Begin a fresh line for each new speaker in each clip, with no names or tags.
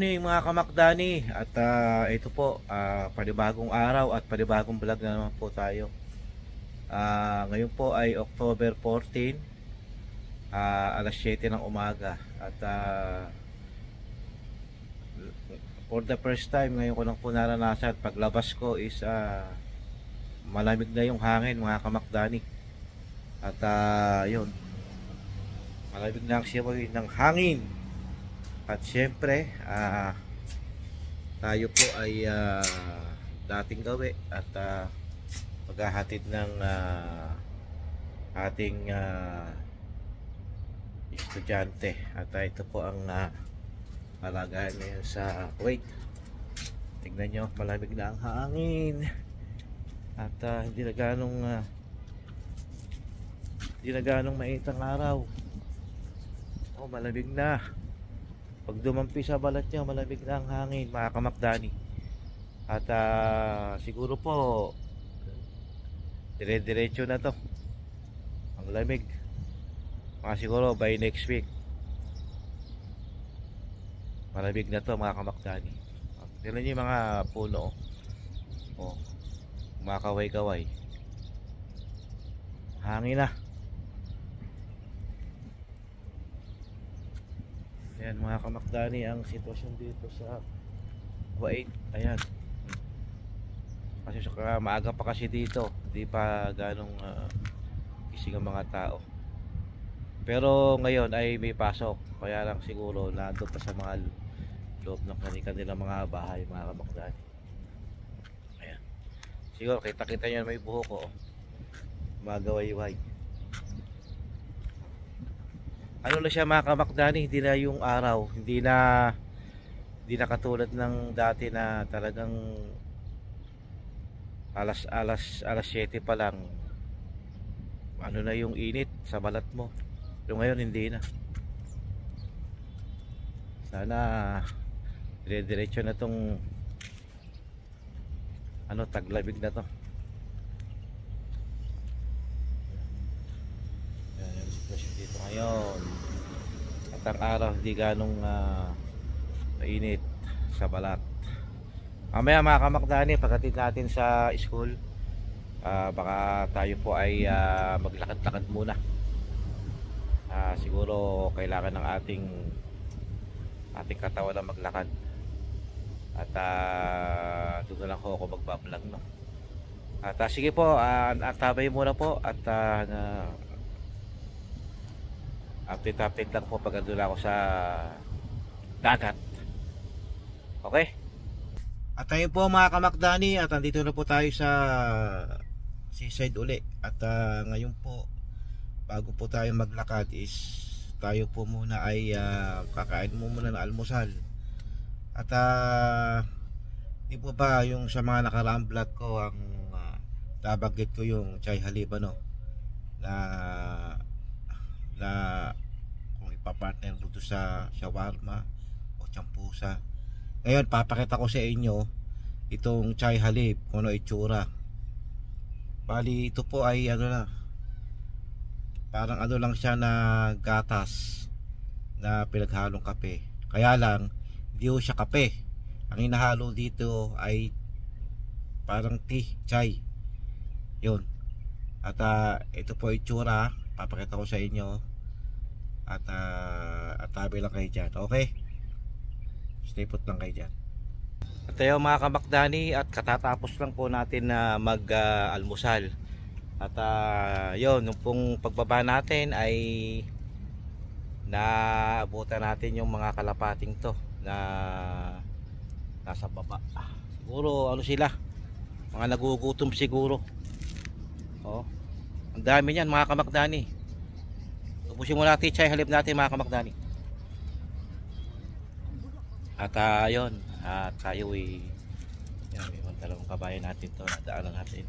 morning mga kamakdani. At ito po, panibagong araw at panibagong vlog na naman po tayo. Ngayon po ay October 14, alas 7 ng umaga. At for the first time ngayon ko lang po naranasan, paglabas ko is malamig na yung hangin mga kamakdani. At yun, malamig na ang simoy ng hangin. At syempre, tayo po ay dating gawi at maghahatid ng ating estudyante. At ito po ang kalagayan ngayon sa Kuwait. Tignan nyo, malamig na ang hangin. At hindi na ganong mainit ang araw. Oh, malamig na. Pag dumampi sa balat nyo, malamig na ang hangin mga kamakdani. At siguro po dire-diretso na to ang lamig, mga siguro by next week malamig na to mga kamakdani. Tignan nyo yung mga puno, oh, mga kaway-kaway, hangin na. Ayan mga kamakdani ang sitwasyon dito sa Kuwait. Ayan, kasi maaga pa kasi dito, hindi pa ganong gising ang mga tao. Pero ngayon ay may pasok, kaya lang siguro nandun pa sa mga loob ng kanilang mga bahay mga kamakdani. Ayan, siguro kita nyo may buhok ko, magaway-way. Ano na siya mga kamakdani, hindi na yung araw, hindi na katulad ng dati na talagang alas 7 pa lang ano na yung init sa balat mo. Pero ngayon hindi na. Sana dire-diretso na tong taglamig na to. Yan yung sitwasyon dito ngayon. At ang araw hindi ganong mainit sa balat. Mamaya mga kamakdani, pagdating natin sa school, baka tayo po ay maglakad-lakad muna. Siguro kailangan ng ating katawan na maglakad. At doon na lang ako magbablog, no? At sige po, antabay muna po. At update lang po pag andun ako sa dagat. Okay? At tayo po mga kamakdani, at andito na po tayo sa seaside uli. At ngayon po, bago po tayo maglakad is tayo po muna ay kakain mo muna ng almusal. At di po ba yung sa mga nakaraang vlog ko, ang nabanggit ko yung Chai Halibano na kung ipapartner mo to sa shawarma o champusa. Ngayon papakita ko sa inyo itong Chai Halib, kung ano itsura. Bali ito po ay parang lang siya na gatas na pinaghalong kape. Kaya lang hindi ho siya kape. Ang hinahalo dito ay parang tea, chai. Yun. At ito po itsura, papakita ko sa inyo. At tabi lang kayo dyan. Okay? Stay put lang kayo dyan. At tayo mga kamakdani, at katatapos lang po natin na mag-almusal. At yun, nung pong pagbaba natin ay naabutan natin yung mga kalapating to na nasa baba. Siguro sila, mga nagugutom siguro. Oh, ang dami niyan mga kamakdani. Ubusin mo natin Chai Halib natin mga kamakdani. At yun, tayo yan, may mga dalawang kabayan natin to, nadaanan natin.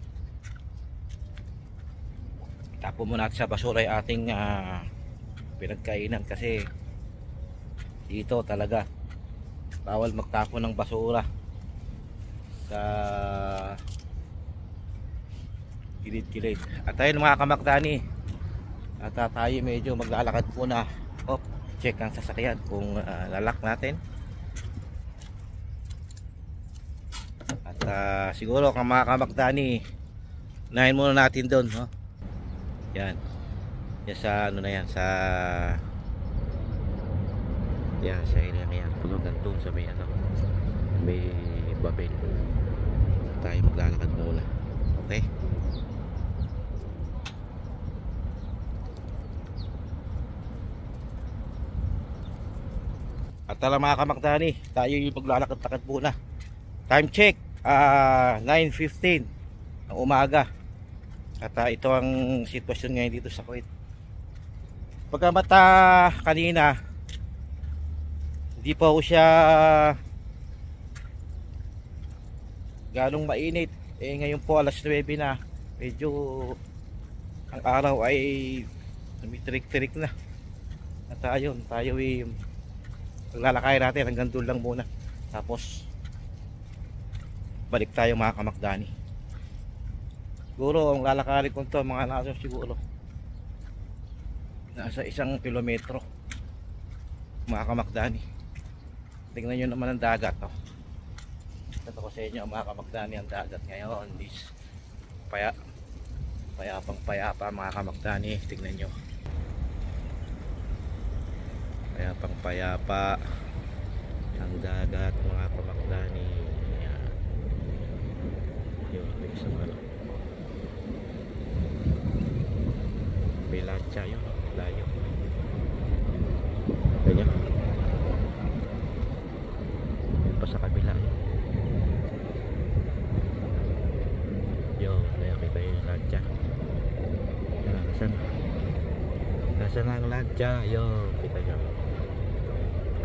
Tapo mo natin sa basura yung ating pinagkainan, kasi dito talaga bawal magtapo ng basura sa gilid-gilid. At ayun mga kamakdani, at tayo medyo maglalakad muna. Check ang sasakyan kung lalak natin. At siguro kung mga kamagdani, unahin muna natin doon, no? Yan. Yan sa ano na yan, sa yan, sa area yan. Hanggang doon sa may ano, may babel. Tayo maglalakad muna. Okay? At tala mga kamagdani, tayo yung maglalakad-lakad muna. Time check, 9:15 ng umaga. At ito ang sitwasyon ngayon dito sa Kuwait. Pagkamata kanina, hindi pa ho siya ganong mainit. Ngayon po alas 9 na. Medyo ang araw ay tumitrik-trik na. At ayun, tayo ay maglalakay natin hanggang doon lang muna. Tapos balik tayo mga kamakdani. Siguro ang lalakarin ko ito mga nasa siguro nasa 1 kilometro mga kamakdani. Tingnan nyo naman ang dagat, oh. Ito ko sa inyo mga kamakdani, ang dagat ngayon this payapang mga kamakdani. Tingnan nyo, payapang payapa ang dagat mga kamakdani. Ayan. Yun, may isang ano, may lancha yun, layo. Ganyan pa sa kabila yun. Yun, nakita yung lancha. Nasaan ang lancha? Yun, kita nyo.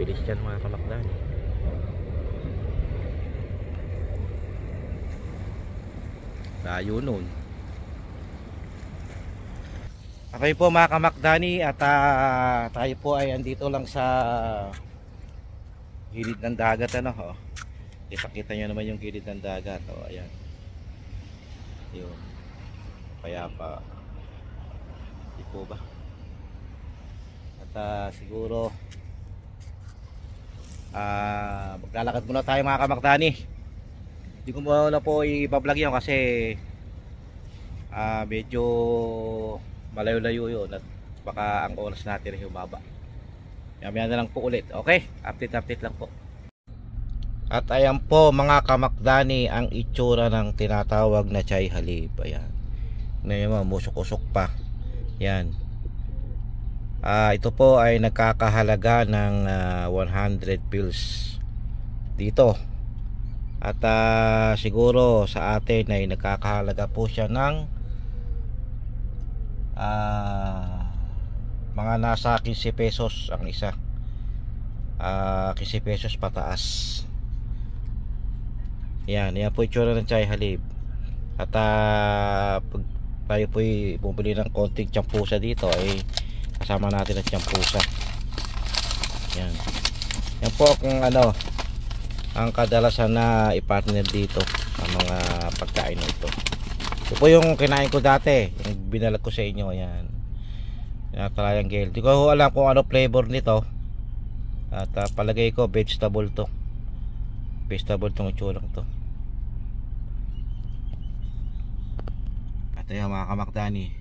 Bilis yan mga kamakdani. Layo nun. Okay po mga kamakdani, at tayo po ay andito lang sa gilid ng dagat, ano, oh. Kita nyo naman yung gilid ng dagat, oh, ayan. Yun, payapa. Di po ba? At siguro maglalakad muna tayo mga kamakdani. Hindi ko muna po i-vlog yun kasi medyo malayo-layo yun at baka ang oras natin ay humaba. Mamaya na lang po ulit. Okay? Update lang po. At ayan po mga kamakdani ang itsura ng tinatawag na chai halib. Ayan. Ngayon musok-usok pa. Yan. Ito po ay nagkakahalaga ng 100 pills dito. At siguro sa atin ay nagkakahalaga po siya ng mga nasa 15 pesos ang isa. 15 pesos pataas. Yan po itsura ng chai halib. At pag tayo po bumili ng konting tsampusa dito ay kasama natin ang tsampusa. Yan po kung ano ang kadalasan na i-partner dito ang mga pagkain na ito. Ito po yung kinain ko dati, yung binalag ko sa inyo. Yan, triangle. Di ko alam kung ano flavor nito. At palagay ko vegetable to. Vegetable tong itsurang to. At ayan mga kamakdani,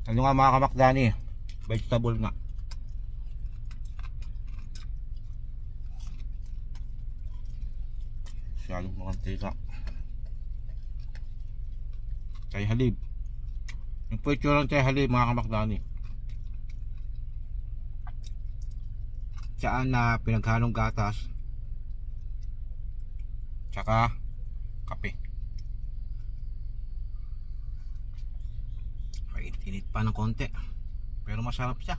ano nga mga kamakdani, vegetable nga. Masyadong makantika. Chai halib. Yung po itsura ng chai halib mga kamakdani, tsaan na pinaghalong gatas tsaka kape. Init pa ng konti pero masarap siya.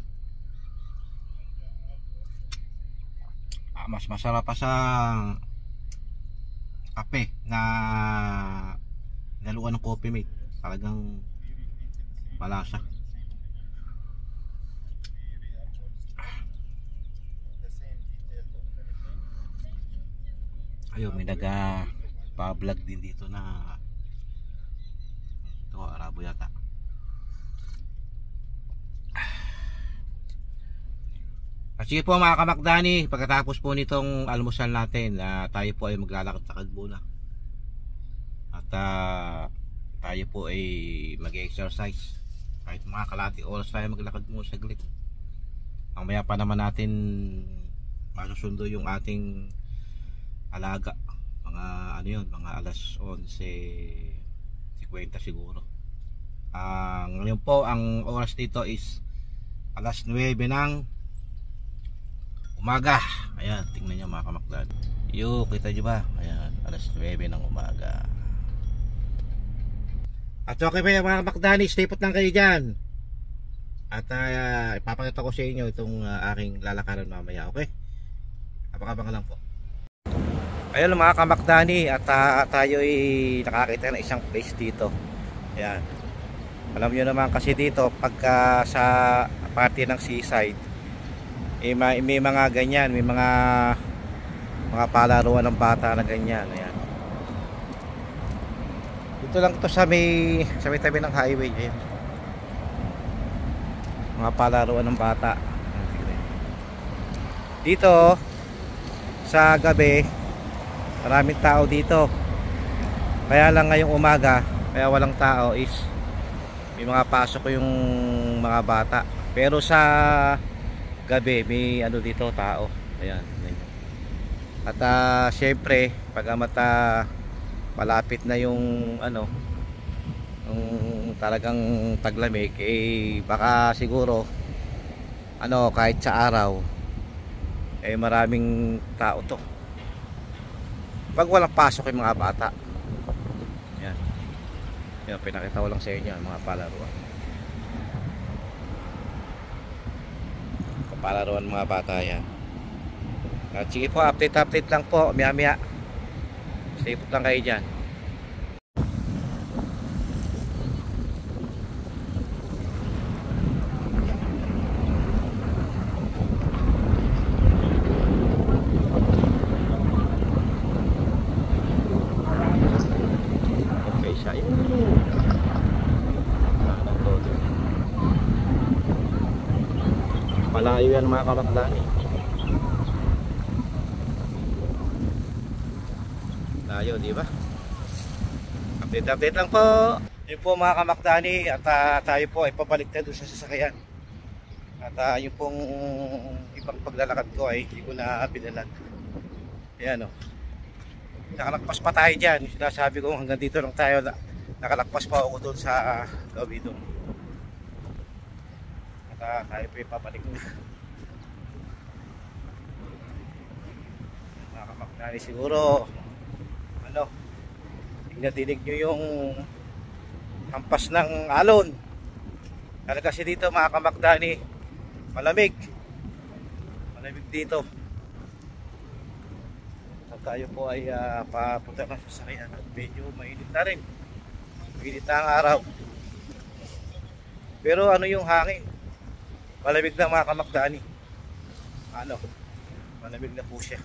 Mas masarap pa sa kape na naluan ng coffee mate. Talagang malasa. Ayun, may pa-vlog din dito na ito, Arabo yata. At sige po mga kamakdani, pagkatapos po nitong almusal natin, tayo po ay maglalakad-lakad muna. At tayo po ay mag-exercise. Kahit mga kalating oras tayo maglakad muna saglit. Mamaya pa naman natin masusundo yung ating alaga. Mga ano yun, mga alas 11:50 siguro. Ngayon po ang oras dito is alas 9 ng umaga. Ayan, tingnan nyo mga kamakdan. Kita nyo ba? Ayan, alas 9 ng umaga. At okay ba yung mga kamakdani? Stay put lang kayo dyan. At ipapakita ko sa inyo itong aking lalakaran mamaya. Okay? Abang-abang lang po. Ayun mga kamakdani. At tayo ay nakakita ng isang place dito. Ayan. Alam nyo naman kasi dito pagka sa parte ng seaside, may mga ganyan, may mga palaruan ng bata na ganyan. Ayan. Dito lang to sa may tabi ng highway. Ayan. Mga palaruan ng bata. Dito sa gabi maraming tao dito. Kaya lang ngayong umaga, kaya walang tao is may mga pasok ko yung mga bata. Pero sa gabi may ano dito tao. Ayan. At syempre pag malapit na yung ano yung talagang taglamig, baka siguro ano kahit sa araw maraming tao to pag walang pasok yung mga bata. Ayan. Yan, pinakita ko lang sa inyo mga palaruan mga bata yan. At sige po, update lang po maya. Stay put lang kayo dyan. Okay siya yun. Malayo yan mga kamakdani. Layo, di ba? Update lang po. Yun po mga kamakdani. At tayo po ay pabalik na doon sa sasakyan. At yung pong ibang paglalakad ko ay hindi ko na pinalag. Ayan o. Nakalagpas pa tayo dyan. Yung sinasabi ko hanggang dito lang tayo. Nakalagpas pa ako doon sa gabi doon. Tayo po ipabalik na. Mga kamakdani siguro ano, tingnan nyo yung hampas ng alon. Kasi dito mga kamakdani malamig dito. At tayo po ay papunta na sa sakyan. Medyo mainit na rin, mainit na ang araw, pero ano yung hangin malamig na mga kamakdani. Ano, malamig na po siya.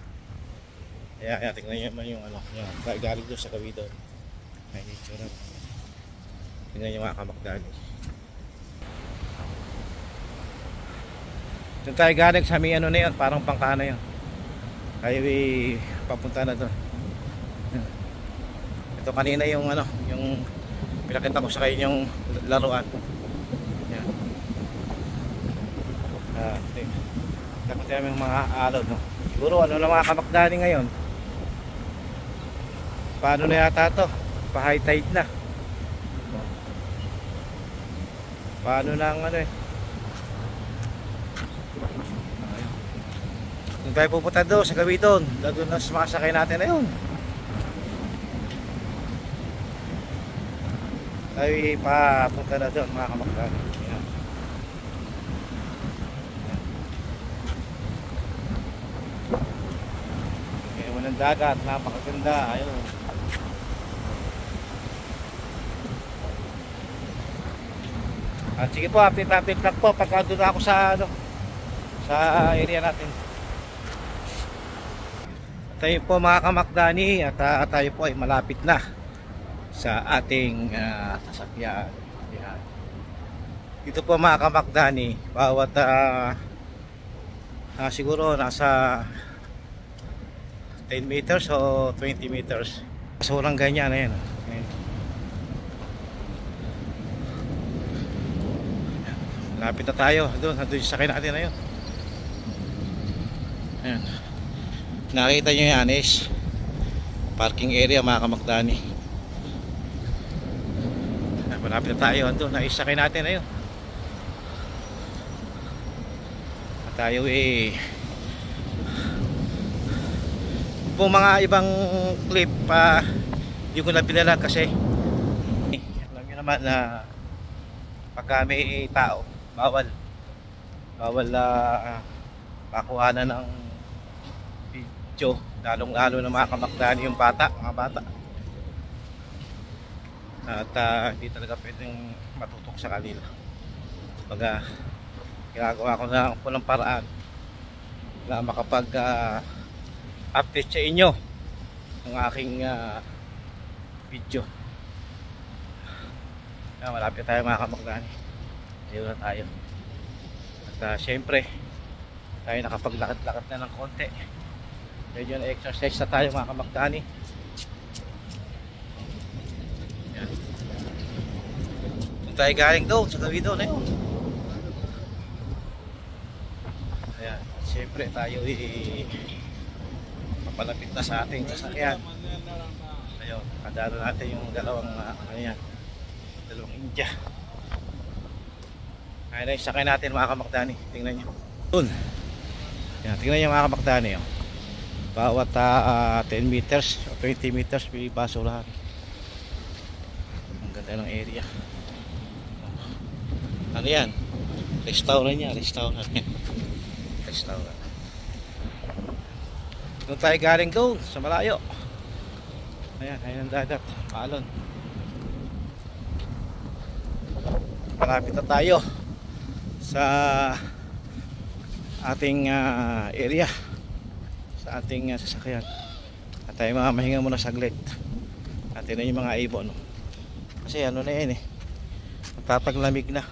Ayan, tingnan nyo naman yung ano, yan, galing doon sa gabi doon. May nature. Tingnan nyo mga kamakdani. Doon tayo galing sa may ano na yun, parang pangkana yun. Highway, papunta na doon. Ito kanina yung ano, yung pinakita ko sa kayo yung laruan. Yan. Dapat tayo yung mga alod, no? Siguro ano na mga kamakdani ngayon, paano na yata to, pa high tide na, paano na ang ano kung tayo pupunta doon sa gabi doon na sumasakay natin na yun, tayo papunta na doon mga kamakdani. Ng dagat, napakaganda. Ayun. At sige po, update lang po pagka doon ako sa ano, sa area natin. Tayo po mga kamakdani at tayo po ay malapit na sa ating sasakyan. Dito po mga kamakdani, bawat siguro nasa 10 meters o 20 meters. Basurang ganyan, ayan. Ayan. Lapit na tayo doon yung sakay natin na yun. Ayan. Nakita nyo yan is parking area mga kamakdani. Malapit na tayo doon, naisakay natin na yun. At tayo kung mga ibang clip hindi ko na pinala kasi alam nyo naman na pagka may tao bawal pakuhanan ng video, lalong lalo na mga kamakdani yung mga bata at hindi talaga pwedeng matutok sa kanila. Baga ginagawa ko na po ng paraan na makapag update sa inyo ng aking video. Malapit tayo mga kamakdani, dito na tayo. At syempre tayo nakapaglakad-lakad na ng konti, medyo na exercise na tayo mga kamakdani. Kung tayo galing doon sa gawi doon na yun. Ayan, syempre tayo papalapit na sa ating sasakyan. Ayun, kadalo natin yung dalawang India. Ayun, sakay natin mga kamakdani. Tingnan nyo doon. Ayan, tingnan nyo mga kamakdani, oh. Bawat 10 meters o 20 meters may basurahan. Ang ganda ng area. Ano yan? Restaurant yan, restaurant. Doon tayo galing doon sa malayo. Ayan, ayun ang dagat, Paalon. Malapit na tayo sa ating area, sa ating sasakyan. At tayo mahinga muna saglit. At yun yung mga ibon, no? Kasi ano na yan magtataglamig na,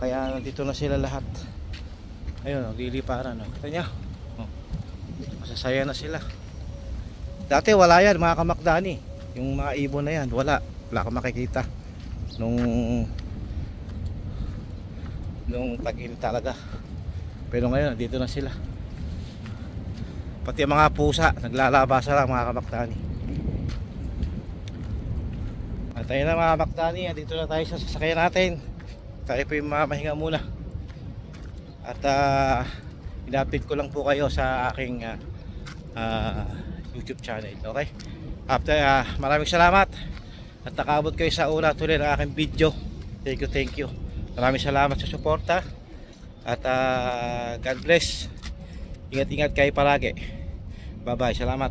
kaya nandito na sila lahat. Ayun, liliparan, no? Kita nyo, masasaya na sila. Dati wala yan mga kamakdani, yung mga ibon na yan, wala kang makikita nung tag-init talaga. Pero ngayon dito na sila, pati mga pusa naglalabasa lang mga kamakdani. At tayo na mga kamakdani, dito na tayo sa sasakyan natin. Tayo po yung mamahinga muna. At in-update ko lang po kayo sa aking YouTube channel. Okay? After maraming salamat at nakaabot kayo sa una tuloy ng aking video. Thank you. Maraming salamat sa suporta. At God bless. Ingat-ingat kayo palagi. Bye bye. Salamat.